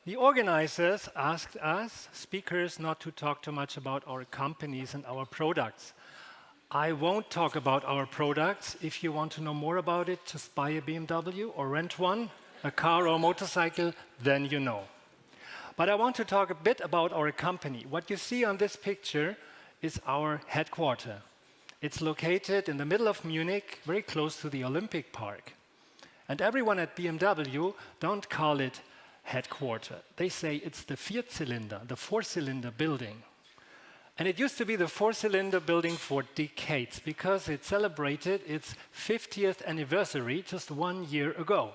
The organizers asked us, speakers, not to talk too much about our companies and our products. I won't talk about our products. If you want to know more about it, just buy a BMW or rent one, a car or a motorcycle, then you know. But I want to talk a bit about our company. What you see on this picture is our headquarters. It's located in the middle of Munich, very close to the Olympic Park. And everyone at BMW don't call it headquarters. They say it's the Vierzylinder, the four-cylinder building. And it used to be the four-cylinder building for decades because it celebrated its 50th anniversary just 1 year ago.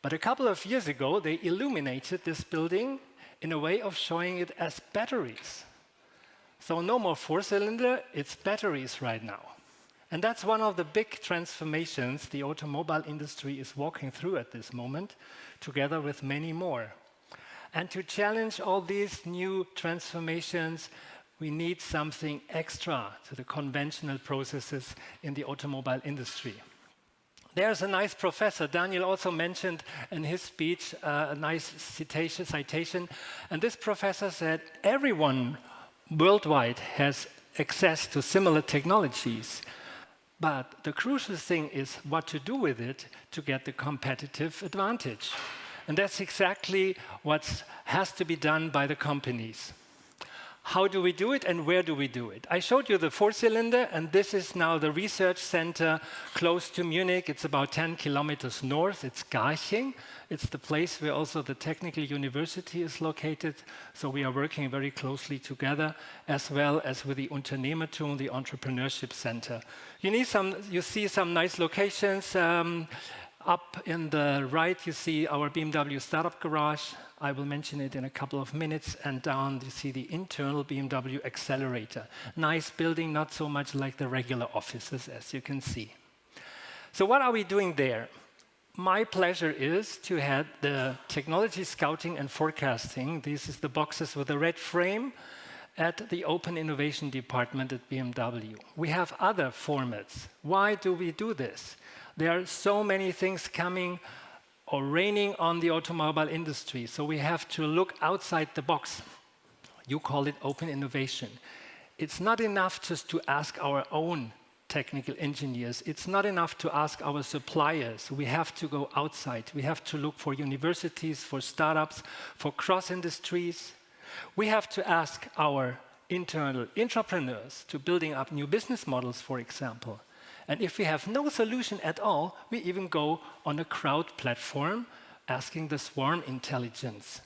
But a couple of years ago, they illuminated this building in a way of showing it as batteries. So no more four-cylinder, it's batteries right now. And that's one of the big transformations the automobile industry is walking through at this moment, together with many more. And to challenge all these new transformations, we need something extra to the conventional processes in the automobile industry. There's a nice professor, Daniel also mentioned in his speech a nice citation, and this professor said, everyone worldwide has access to similar technologies, but the crucial thing is what to do with it to get the competitive advantage. And that's exactly what has to be done by the companies. How do we do it and where do we do it? I showed you the four-cylinder, and this is now the research center close to Munich. It's about 10 kilometers north. It's Garching. It's the place where also the technical university is located. So we are working very closely together, as well as with the Unternehmertum, the entrepreneurship center. You see some nice locations. Up in the right, you see our BMW startup garage. I will mention it in a couple of minutes. And down, you see the internal BMW accelerator. Nice building, not so much like the regular offices, as you can see. So what are we doing there? My pleasure is to head the technology scouting and forecasting. This is the boxes with the red frame at the Open Innovation Department at BMW. We have other formats. Why do we do this? There are so many things coming or raining on the automobile industry, so we have to look outside the box. You call it open innovation. It's not enough just to ask our own technical engineers. It's not enough to ask our suppliers. We have to go outside. We have to look for universities, for startups, for cross-industries. We have to ask our internal entrepreneurs to building up new business models, for example. And if we have no solution at all, we even go on a crowd platform asking the swarm intelligence.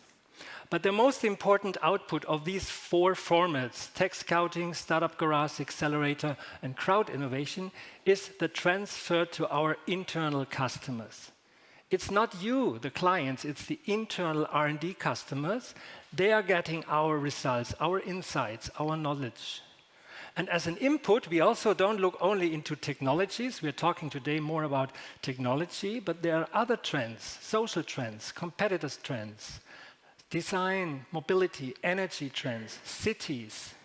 But the most important output of these four formats, tech scouting, startup garage, accelerator, and crowd innovation, is the transfer to our internal customers. It's not you, the clients, it's the internal R&D customers. They are getting our results, our insights, our knowledge. And as an input, we also don't look only into technologies. We're talking today more about technology, but there are other trends, social trends, competitors' trends, design, mobility, energy trends, cities.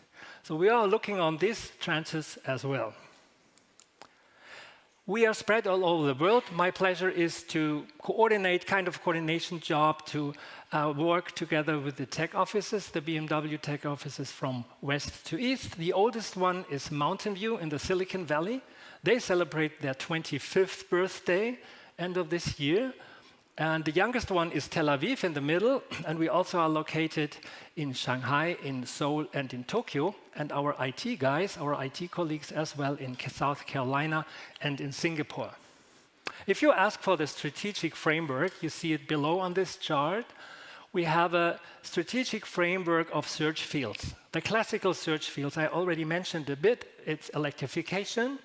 So we are looking on these trends as well. We are spread all over the world. My pleasure is to coordinate, kind of coordination job, to work together with the tech offices, the BMW tech offices from west to east. The oldest one is Mountain View in the Silicon Valley. They celebrate their 25th birthday, end of this year. And the youngest one is Tel Aviv in the middle, and we also are located in Shanghai, in Seoul, and in Tokyo. And our IT guys, our IT colleagues as well in South Carolina and in Singapore. If you ask for the strategic framework, you see it below on this chart. We have a strategic framework of search fields. The classical search fields I already mentioned a bit. It's electrification,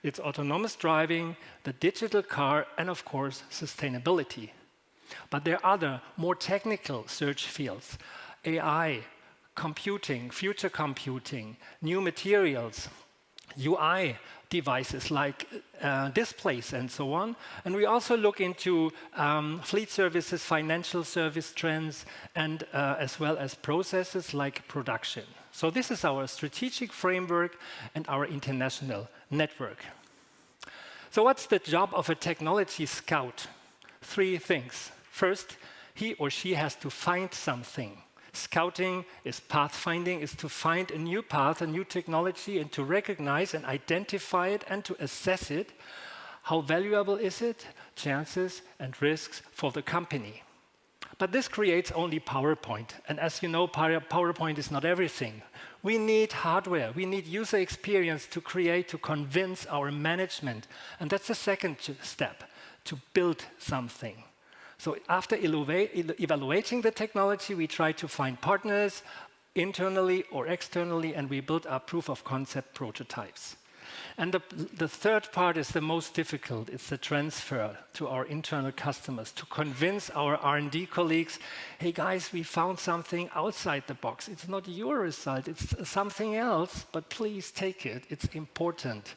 it's autonomous driving, the digital car, and of course, sustainability. But there are other, more technical search fields. AI, computing, future computing, new materials, UI devices like displays and so on. And we also look into fleet services, financial service trends, and as well as processes like production. So this is our strategic framework and our international network. So what's the job of a technology scout? 3 things. First, he or she has to find something. Scouting is pathfinding, is to find a new path, a new technology, and to recognize and identify it and to assess it. How valuable is it? Chances and risks for the company. But this creates only PowerPoint. And as you know, PowerPoint is not everything. We need hardware. We need user experience to create, to convince our management. And that's the second step, to build something. So after evaluating the technology, we try to find partners internally or externally, and we build our proof of concept prototypes. And the third part is the most difficult. It's the transfer to our internal customers, to convince our R&D colleagues, hey guys, we found something outside the box. It's not your result, it's something else, but please take it. It's important.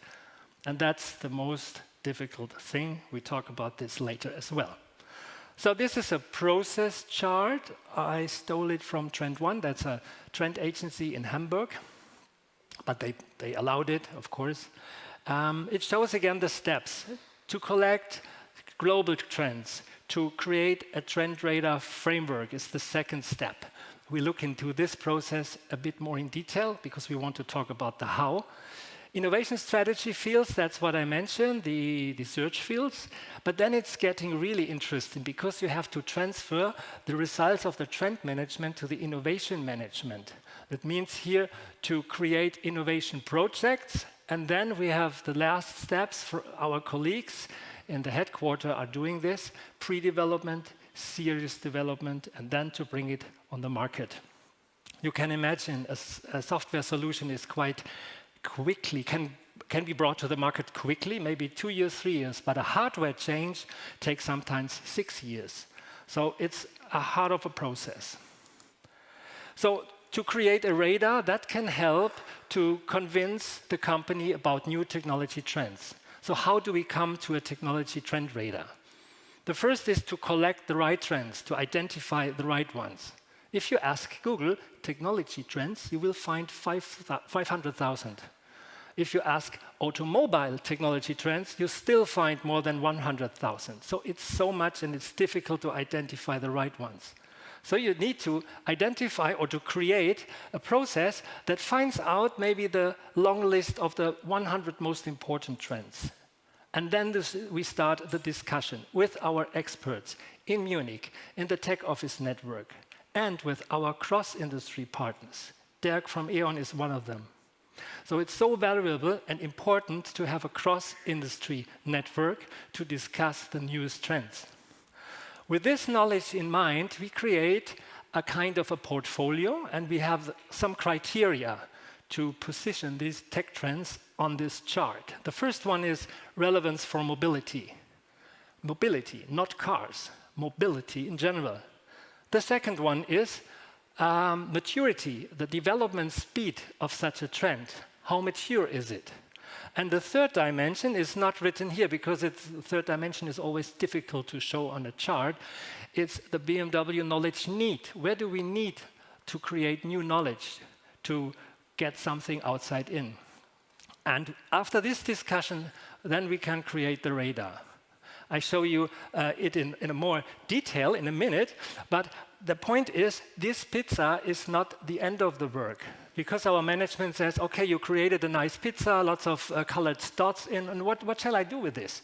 And that's the most difficult thing. We talk about this later as well. So this is a process chart. I stole it from Trend One. That's a trend agency in Hamburg. But they allowed it, of course. It shows again the steps to collect global trends, to create a trend radar framework is the second step. We look into this process a bit more in detail because we want to talk about the how. Innovation strategy fields, that's what I mentioned, the search fields. But then it's getting really interesting because you have to transfer the results of the trend management to the innovation management. That means here to create innovation projects. And then we have the last steps for our colleagues in the headquarters are doing this, pre-development, serious development, and then to bring it on the market. You can imagine a software solution is quite quickly, can be brought to the market quickly, maybe 2 years, 3 years, but a hardware change takes sometimes 6 years. So it's a heart of a process. So to create a radar that can help to convince the company about new technology trends. So how do we come to a technology trend radar? The first is to collect the right trends, to identify the right ones. If you ask Google technology trends, you will find 500,000. If you ask automobile technology trends, you still find more than 100,000. So it's so much and it's difficult to identify the right ones. So you need to identify or to create a process that finds out maybe the long list of the 100 most important trends. And then we start the discussion with our experts in Munich, in the tech office network, and with our cross-industry partners. Dirk from E.ON is one of them. So it's so valuable and important to have a cross-industry network to discuss the newest trends. With this knowledge in mind, we create a kind of a portfolio, and we have some criteria to position these tech trends on this chart. The first one is relevance for mobility. Mobility, not cars, mobility in general. The second one is maturity, the development speed of such a trend. How mature is it? And the third dimension is not written here because the third dimension is always difficult to show on a chart. It's the BMW knowledge need. Where do we need to create new knowledge to get something outside in? And after this discussion, then we can create the radar. I show you it in a more detail in a minute, but the point is this pizza is not the end of the work. Because our management says, okay, you created a nice pizza, lots of colored dots in, and what shall I do with this?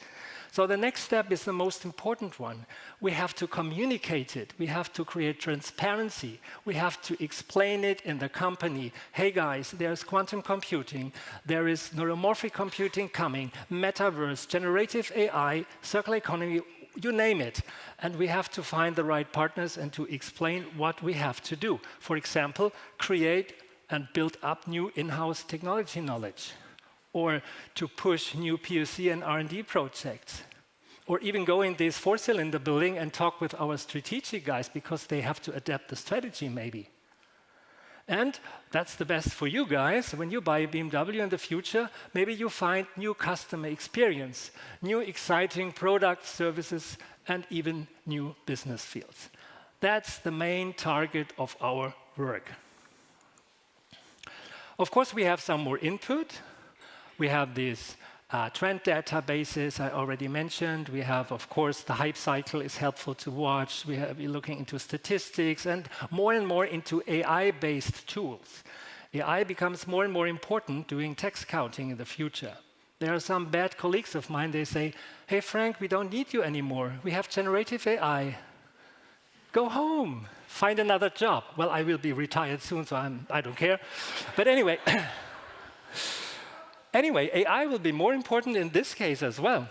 So the next step is the most important one. We have to communicate it. We have to create transparency. We have to explain it in the company. Hey guys, there's quantum computing, there is neuromorphic computing coming, metaverse, generative AI, circular economy, you name it. And we have to find the right partners and to explain what we have to do. For example, create and build up new in-house technology knowledge, or to push new PoC and R&D projects, or even go in this four-cylinder building and talk with our strategic guys because they have to adapt the strategy maybe. And that's the best for you guys. When you buy a BMW in the future, maybe you find new customer experience, new exciting products, services, and even new business fields. That's the main target of our work. Of course, we have some more input. We have this trend databases I already mentioned. We have, of course, the hype cycle is helpful to watch. We're looking into statistics and more into AI-based tools. AI becomes more and more important doing text counting in the future. There are some bad colleagues of mine, they say, hey, Frank, we don't need you anymore. We have generative AI. Go home, find another job. Well, I will be retired soon, so I don't care. But anyway, AI will be more important in this case as well.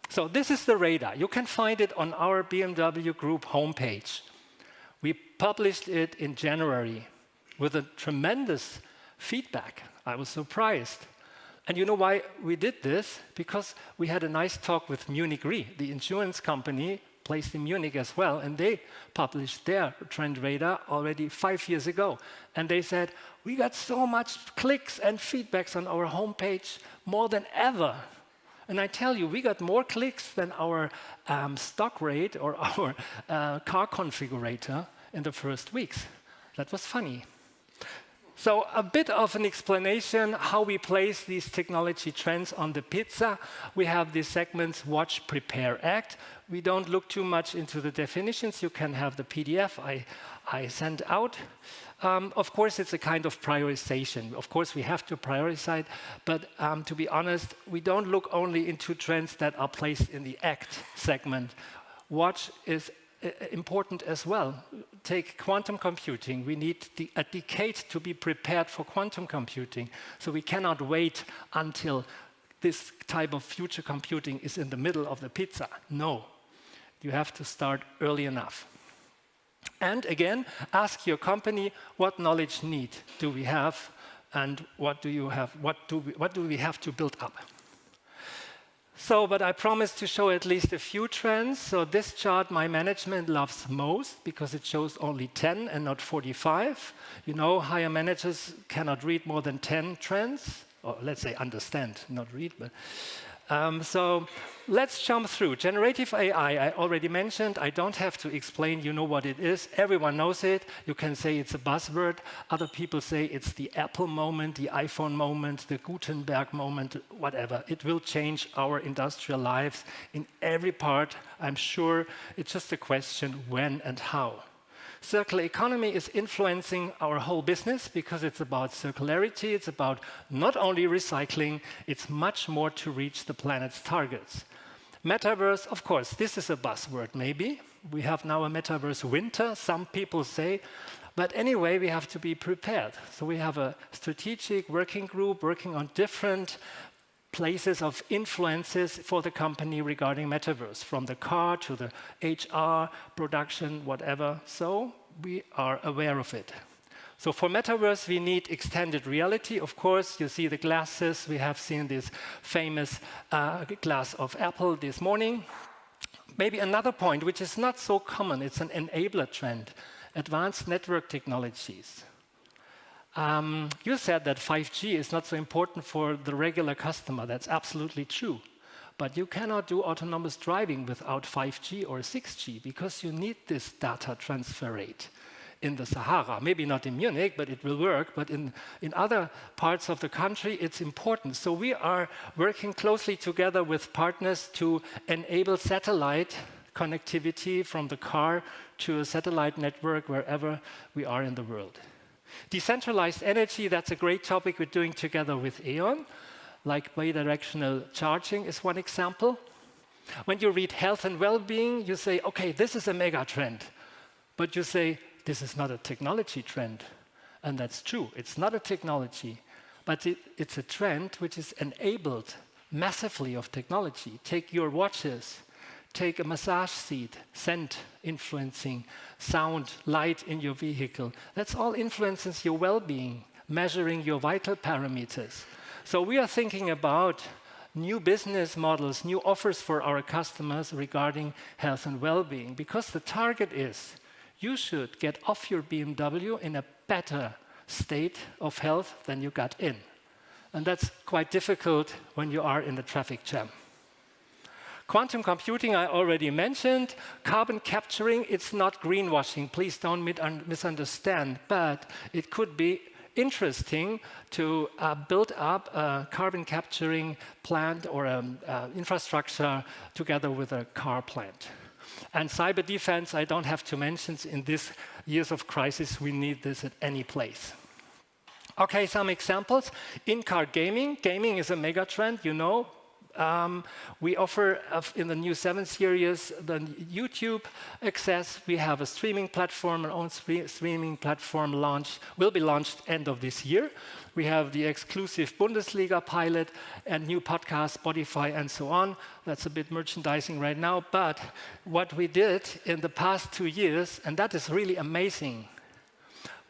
So this is the radar. You can find it on our BMW Group homepage. We published it in January with a tremendous feedback. I was surprised. And you know why we did this? Because we had a nice talk with Munich Re, the insurance company placed in Munich as well, and they published their trend radar already 5 years ago. And they said, we got so much clicks and feedbacks on our homepage, more than ever. And I tell you, we got more clicks than our stock rate or our car configurator in the first weeks. That was funny. So a bit of an explanation how we place these technology trends on the pizza. We have these segments, watch, prepare, act. We don't look too much into the definitions. You can have the PDF I sent out. Of course, it's a kind of prioritization. Of course, we have to prioritize, but to be honest, we don't look only into trends that are placed in the act segment. Watch is important as well. Take quantum computing. We need a decade to be prepared for quantum computing. So we cannot wait until this type of future computing is in the middle of the pizza. No, you have to start early enough. And again, ask your company, what knowledge need do we have, and what do you have? What do we have to build up? So, but I promised to show at least a few trends. So this chart my management loves most because it shows only 10 and not 45. You know, higher managers cannot read more than 10 trends, or let's say understand, not read. But so let's jump through. Generative AI, I already mentioned. I don't have to explain, you know what it is. Everyone knows it. You can say it's a buzzword. Other people say it's the Apple moment, the iPhone moment, the Gutenberg moment, whatever. It will change our industrial lives in every part, I'm sure. It's just a question when and how. Circular economy is influencing our whole business because it's about circularity, it's about not only recycling, it's much more to reach the planet's targets. Metaverse, of course, this is a buzzword maybe. We have now a metaverse winter, some people say, but anyway, we have to be prepared. So we have a strategic working group working on different places of influences for the company regarding metaverse, from the car to the HR, production, whatever. So we are aware of it. So for metaverse, we need extended reality. Of course, you see the glasses. We have seen this famous glass of Apple this morning. Maybe another point, which is not so common, it's an enabler trend, advanced network technologies. You said that 5G is not so important for the regular customer. That's absolutely true. But you cannot do autonomous driving without 5G or 6G because you need this data transfer rate in the Sahara. Maybe not in Munich, but it will work. But in other parts of the country, it's important. So we are working closely together with partners to enable satellite connectivity from the car to a satellite network wherever we are in the world. Decentralized energy, that's a great topic we're doing together with E.ON. Like bidirectional charging is one example. When you read health and well-being, you say, okay, this is a mega trend. But you say, this is not a technology trend. And that's true, it's not a technology. But it's a trend which is enabled massively of technology. Take your watches. Take a massage seat, scent influencing, sound, light in your vehicle. That's all influences your well-being, measuring your vital parameters. So we are thinking about new business models, new offers for our customers regarding health and well-being, because the target is you should get off your BMW in a better state of health than you got in. And that's quite difficult when you are in the traffic jam. Quantum computing, I already mentioned. Carbon capturing, it's not greenwashing. Please don't misunderstand. But it could be interesting to build up a carbon capturing plant or infrastructure together with a car plant. And cyber defense, I don't have to mention, in these years of crisis, we need this at any place. Okay, some examples. In-car gaming. Gaming is a mega trend, you know. We offer, in the new 7 series, the YouTube access. We have a streaming platform, an own streaming platform will be launched end of this year. We have the exclusive Bundesliga pilot and new podcast, Spotify, and so on. That's a bit merchandising right now. But what we did in the past 2 years, and that is really amazing,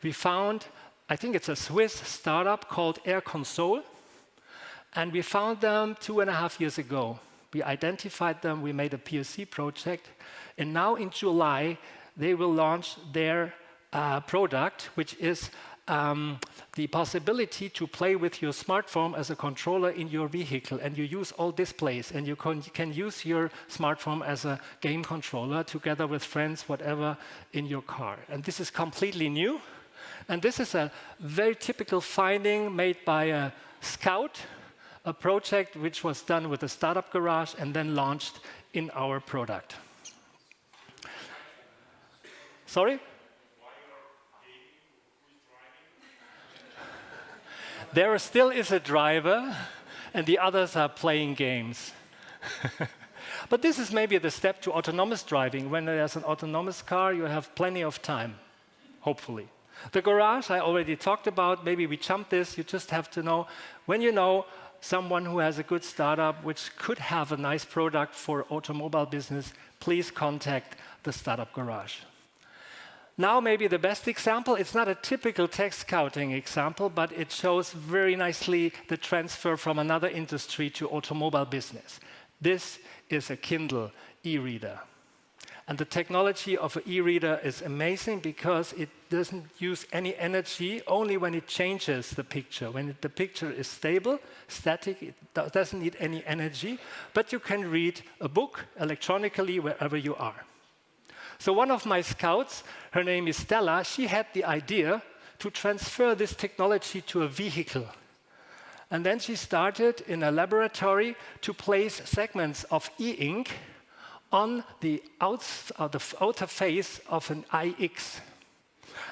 we found, I think it's a Swiss startup called Air Console. And we found them 2.5 years ago. We identified them, we made a POC project, and now in July, they will launch their product, which is the possibility to play with your smartphone as a controller in your vehicle, and you use all displays, and you can use your smartphone as a game controller together with friends, whatever, in your car. And this is completely new, and this is a very typical finding made by a Scout, a project which was done with a startup garage and then launched in our product. Sorry? There still is a driver, and the others are playing games. But this is maybe the step to autonomous driving. When there's an autonomous car, you have plenty of time, hopefully. The garage, I already talked about. Maybe we jump this. You just have to know, when you know someone who has a good startup which could have a nice product for automobile business, please contact the startup garage. Now maybe the best example, it's not a typical tech scouting example, but it shows very nicely the transfer from another industry to automobile business. This is a Kindle e-reader. And the technology of an e-reader is amazing because it doesn't use any energy, only when it changes the picture. When the picture is stable, static, it doesn't need any energy, but you can read a book electronically wherever you are. So one of my scouts, her name is Stella, she had the idea to transfer this technology to a vehicle. And then she started in a laboratory to place segments of e-ink on the outer face of an iX.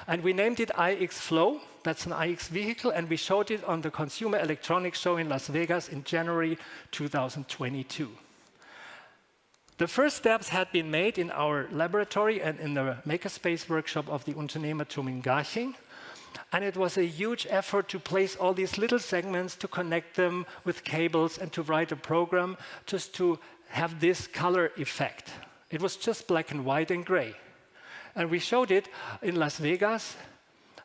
And we named it iX Flow. That's an iX vehicle, and we showed it on the Consumer Electronics Show in Las Vegas in January 2022. The first steps had been made in our laboratory and in the Makerspace workshop of the Unternehmertum in Garching. And it was a huge effort to place all these little segments, to connect them with cables, and to write a program just to have this color effect. It was just black and white and gray. And we showed it in Las Vegas,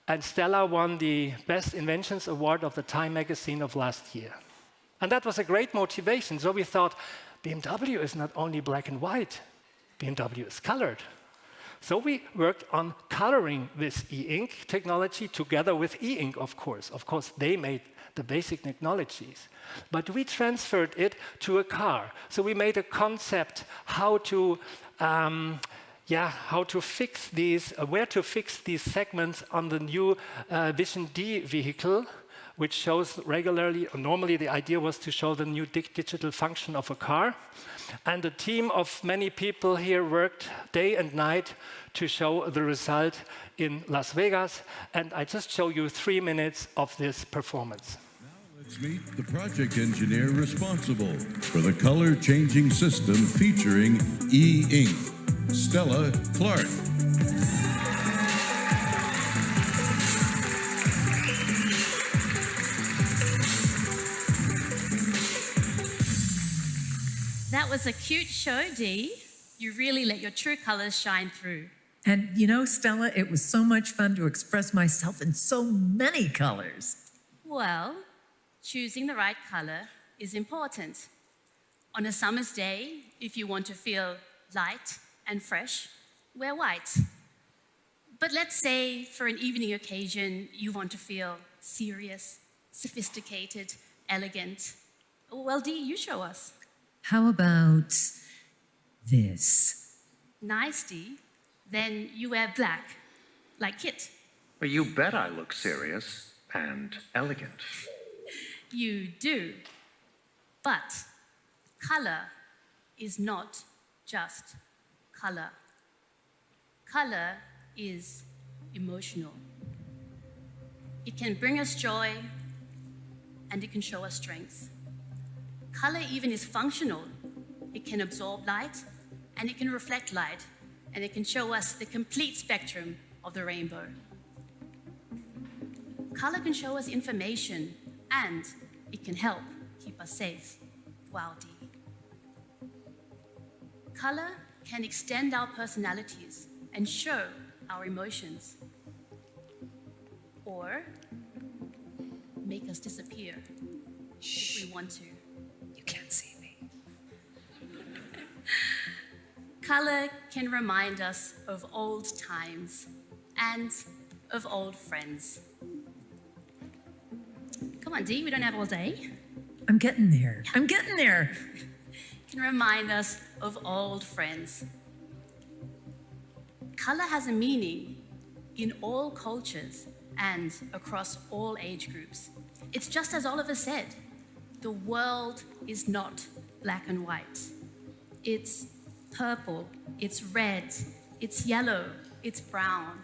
and Stella won the Best Inventions Award of the Time magazine of last year. And that was a great motivation. So we thought, BMW is not only black and white, BMW is colored. So we worked on coloring this e-ink technology together with e-ink, of course. Of course, they made the basic technologies. But we transferred it to a car. So we made a concept how to fix these, where to fix these segments on the new Vision D vehicle, which shows regularly, normally the idea was to show the new digital function of a car. And a team of many people here worked day and night to show the result in Las Vegas. And I just show you 3 minutes of this performance. Let's meet the project engineer responsible for the color-changing system featuring e-ink, Stella Clark. That was a cute show, Dee. You really let your true colors shine through. And you know, Stella, it was so much fun to express myself in so many colors. Well, choosing the right color is important. On a summer's day, if you want to feel light and fresh, wear white. But let's say for an evening occasion, you want to feel serious, sophisticated, elegant. Well, Dee, you show us. How about this? Nice, Dee. Then you wear black, like Kit. Well, you bet I look serious. and elegant. You do. But color is not just color. Color is emotional. It can bring us joy, and it can show us strength. Color even is functional. It can absorb light, and it can reflect light, and it can show us the complete spectrum of the rainbow. Color can show us information, and it can help keep us safe. Wow, Dee. Color can extend our personalities and show our emotions, or make us disappear if we want to. You can't see me. Color can remind us of old times and of old friends. Come on, Dee, we don't have all day. I'm getting there. I'm getting there. Can remind us of old friends. Color has a meaning in all cultures and across all age groups. It's just as Oliver said, the world is not black and white. It's purple, it's red, it's yellow, it's brown,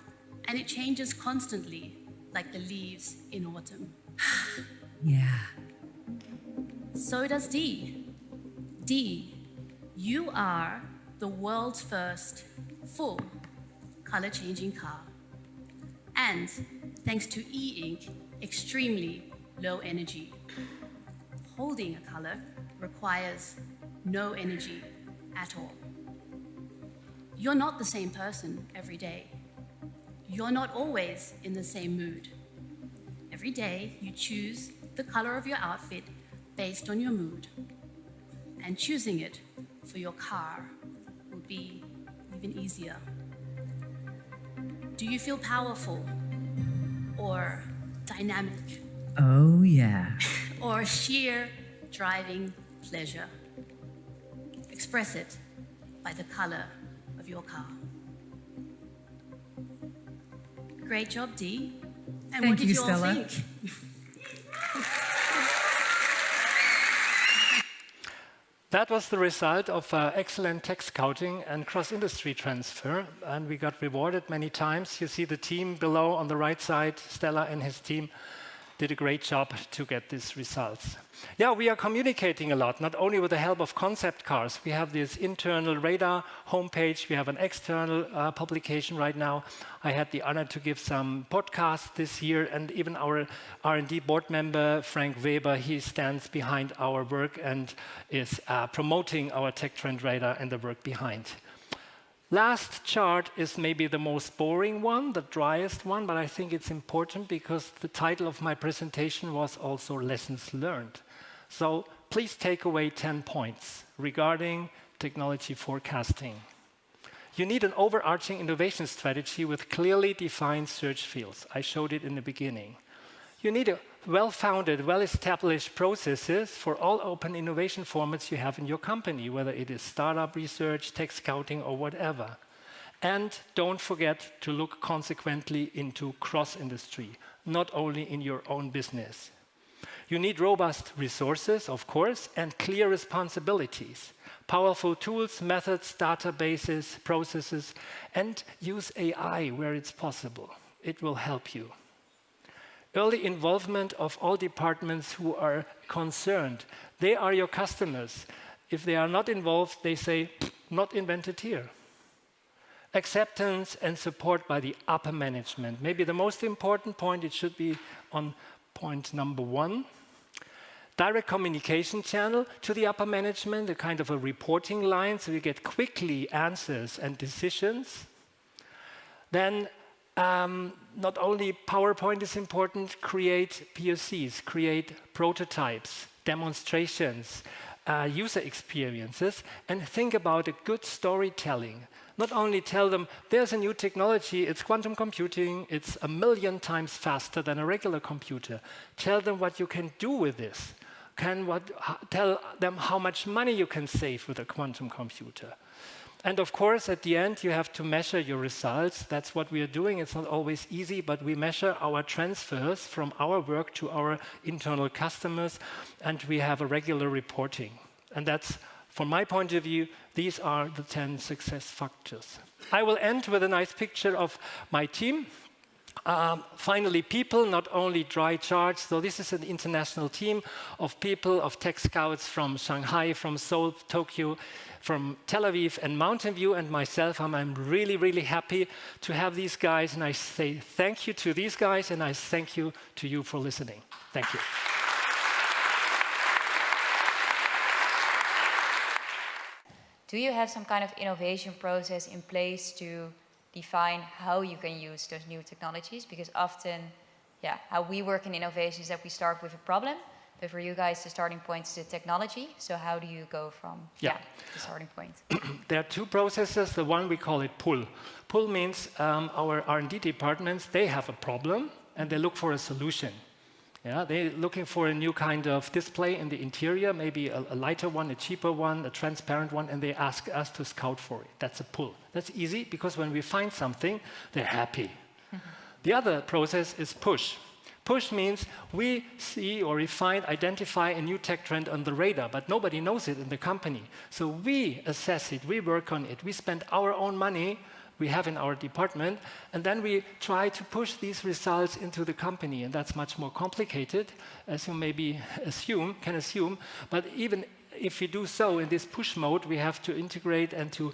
and it changes constantly like the leaves in autumn. Yeah. So does Dee. Dee, you are the world's first full color-changing car. And thanks to E.Ink, extremely low energy. Holding a color requires no energy at all. You're not the same person every day. You're not always in the same mood. Every day you choose the color of your outfit based on your mood. And choosing it for your car will be even easier. Do you feel powerful or dynamic Oh, yeah. or sheer driving pleasure? Express it by the color of your car. Great job, Dee. And Thank what did you, you all Stella. think? That was the result of excellent tech scouting and cross-industry transfer, and we got rewarded many times. You see the team below on the right side, Stella and his team did a great job to get these results. Yeah, we are communicating a lot, not only with the help of concept cars. We have this internal radar homepage. We have an external publication right now. I had the honor to give some podcasts this year, and even our R&D board member, Frank Weber, he stands behind our work and is promoting our Tech Trend Radar and the work behind. Last chart is maybe the most boring one, the driest one, but I think it's important because the title of my presentation was also Lessons Learned. So please take away 10 points regarding technology forecasting. You need an overarching innovation strategy with clearly defined search fields. I showed it in the beginning. You need a well-founded, well-established processes for all open innovation formats you have in your company, whether it is startup research, tech scouting, or whatever. And don't forget to look consequently into cross-industry, not only in your own business. You need robust resources, of course, and clear responsibilities, powerful tools, methods, databases, processes, and use AI where it's possible. It will help you. Early involvement of all departments who are concerned. They are your customers. If they are not involved, they say, not invented here. Acceptance and support by the upper management. Maybe the most important point, it should be on point number 1. Direct communication channel to the upper management, a kind of a reporting line, so you get quickly answers and decisions. Then not only PowerPoint is important, create PoCs, create prototypes, demonstrations, user experiences, and think about a good storytelling. Not only tell them, there's a new technology, it's quantum computing, it's 1,000,000 times faster than a regular computer. Tell them what you can do with this. Tell them how much money you can save with a quantum computer. And of course, at the end, you have to measure your results. That's what we are doing. It's not always easy, but we measure our transfers from our work to our internal customers, and we have a regular reporting. And that's, from my point of view, these are the 10 success factors. I will end with a nice picture of my team. Finally, people, not only dry charts. So this is an international team of people, of tech scouts from Shanghai, from Seoul, Tokyo, from Tel Aviv and Mountain View, and myself. I'm really, really happy to have these guys, and I say thank you to these guys, and I thank you to you for listening. Thank you. Do you have some kind of innovation process in place to define how you can use those new technologies? Because often, how we work in innovation is that we start with a problem, but for you guys, the starting point is the technology. So how do you go from the starting point? There are two processes. The one we call it pull. Pull means our R&D departments, they have a problem and they look for a solution. Yeah, they're looking for a new kind of display in the interior, maybe a lighter one, a cheaper one, a transparent one, and they ask us to scout for it. That's a pull. That's easy, because when we find something, they're happy. The other process is push. Push means we see or we find, identify a new tech trend on the radar, but nobody knows it in the company. So we assess it, we work on it, we spend our own money we have in our department, and then we try to push these results into the company, and that's much more complicated, as you maybe can assume, but even if we do so in this push mode, we have to integrate and to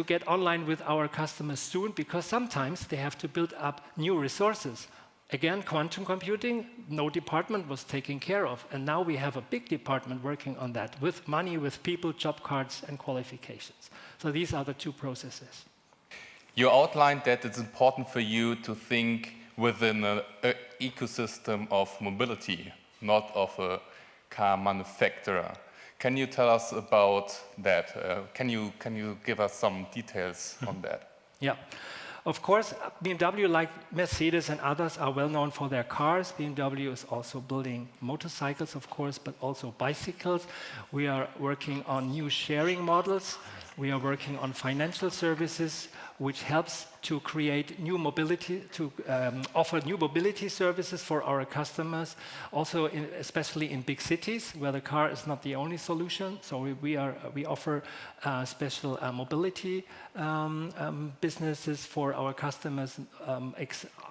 get online with our customers soon, because sometimes they have to build up new resources. Again, quantum computing, no department was taken care of, and now we have a big department working on that, with money, with people, job cards, and qualifications. So these are the two processes. You outlined that it's important for you to think within an ecosystem of mobility, not of a car manufacturer. Can you tell us about that? Can you give us some details on that? Yeah. Of course, BMW, like Mercedes and others, are well known for their cars. BMW is also building motorcycles, of course, but also bicycles. We are working on new sharing models. We are working on financial services, which helps to create new mobility, to offer new mobility services for our customers, also especially in big cities where the car is not the only solution. So we offer special mobility businesses for our customers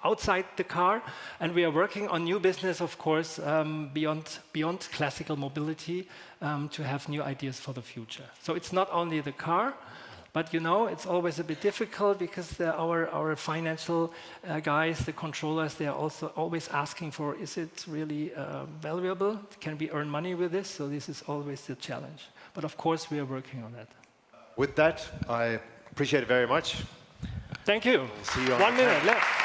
outside the car, and we are working on new business, of course, beyond classical mobility, to have new ideas for the future. So it's not only the car. But it's always a bit difficult, because our financial guys, the controllers, they are also always asking for, is it really valuable? Can we earn money with this? So this is always the challenge. But of course, we are working on that. With that, I appreciate it very much. Thank you. See you on 1 minute left.